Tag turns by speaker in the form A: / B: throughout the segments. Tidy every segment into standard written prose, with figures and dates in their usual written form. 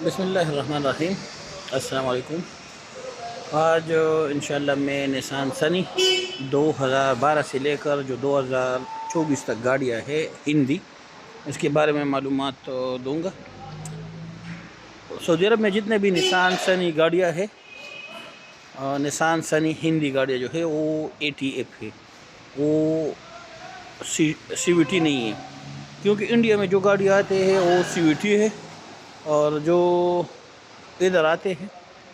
A: बिस्मिल्लाहिर्रहमानिर्रहीम। अस्सलाम वालेकुम। आज इंशाल्लाह मैं निसान सनी 2012 से लेकर जो 2024 तक गाड़ियाँ है हिंदी, इसके बारे में मालूमात दूंगा। सऊदी अरब में जितने भी निसान सनी गाड़ियाँ है, निसान सनी हिंदी गाड़ियाँ जो है वो ATF है, वो CVT नहीं है। क्योंकि इंडिया में जो गाड़ियाँ आते हैं वो CVT है, और जो इधर आते हैं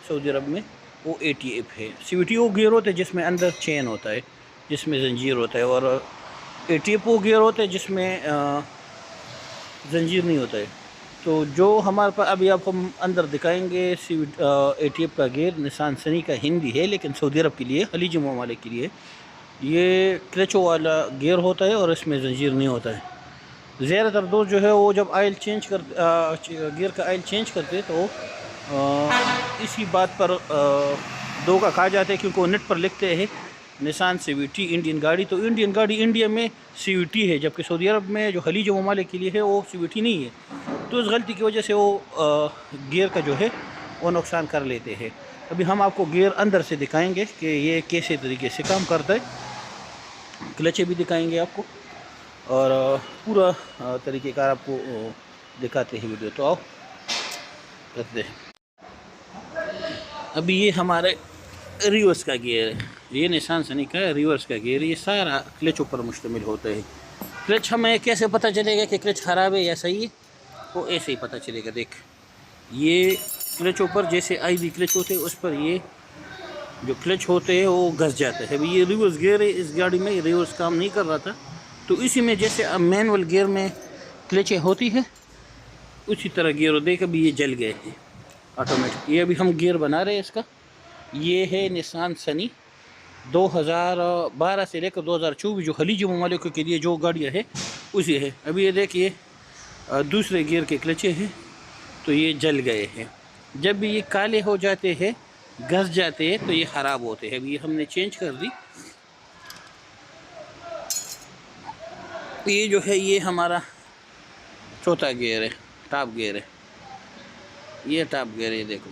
A: सऊदी अरब में वो ATF है। CVT वो गियर होता है जिसमें अंदर चेन होता है, जिसमें जंजीर होता है, और ATF वो गियर होता है जिसमें जंजीर नहीं होता है। तो जो हमारे पास अभी आप हम अंदर दिखाएंगे ATF का गियर निसान सनी का हिंदी है, लेकिन सऊदी अरब के लिए, खलीजी ममालिक के लिए ये क्लचो वाला गियर होता है और इसमें जंजीर नहीं होता है। ज़्यादातर दोस्त जो है वो जब ऑयल चेंज कर गियर का ऑयल चेंज करते तो इसी बात पर धोखा खा जाते हैं, क्योंकि वो नेट पर लिखते हैं निसान CVT इंडियन गाड़ी। तो इंडियन गाड़ी इंडिया में CVT है, जबकि सऊदी अरब में जो खलीज ममालिक के लिए है वो CVT नहीं है। तो इस गलती की वजह से वो गियर का जो है वो नुकसान कर लेते हैं। अभी हम आपको गियर अंदर से दिखाएंगे कि ये कैसे तरीके से काम करता है, क्लचे भी दिखाएंगे आपको, और पूरा तरीक़ेकार आपको दिखाते हैं वीडियो। तो आओ करते हैं। अभी ये हमारे रिवर्स का गियर है, ये निसान सनी का रिवर्स का गियर। ये सारा क्लच ऊपर मुश्तमिल होता है। क्लच हमें कैसे पता चलेगा कि क्लच ख़राब है या सही है? वो ऐसे ही पता चलेगा। देख, ये क्लच ऊपर जैसे IB क्लच होते हैं उस पर ये जो क्लच होते हैं वो घस जाता है। अभी ये रिवर्स गियर है, इस गाड़ी में रिवर्स काम नहीं कर रहा था, तो इसी में जैसे मैनुअल गियर में क्लचें होती है उसी तरह गियर। देख, अभी ये जल गए हैं ऑटोमेटिक। ये अभी हम गियर बना रहे हैं इसका। ये है निसान सनी 2012 से लेकर 2024 जो खलीजी ममालिक के लिए जो गाड़ियाँ है उसी है। अभी ये देखिए दूसरे गियर के क्लचे हैं, तो ये जल गए हैं। जब भी ये काले हो जाते हैं, घस जाते हैं, तो ये ख़राब होते हैं। अभी ये हमने चेंज कर दी। ये जो है ये हमारा चौथा गियर है, टॉप गियर है। ये टॉप गियर है, देखो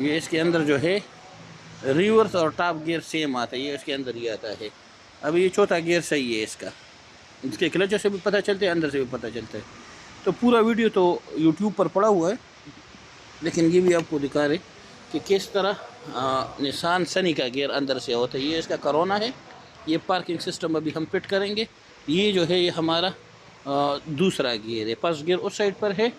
A: ये इसके अंदर जो है रिवर्स और टॉप गियर सेम आता है, ये इसके अंदर ही आता है। अभी ये चौथा गियर सही है इसका, इसके क्लचों से भी पता चलता है, अंदर से भी पता चलता है। तो पूरा वीडियो तो YouTube पर पड़ा हुआ है, लेकिन ये भी आपको दिखा रहे कि किस तरह निसान सनी का गियर अंदर से होता है। ये इसका कोरोना है। ये पार्किंग सिस्टम अभी हम फिट करेंगे। ये जो है ये हमारा दूसरा गियर है। फर्स्ट गियर उस साइड पर है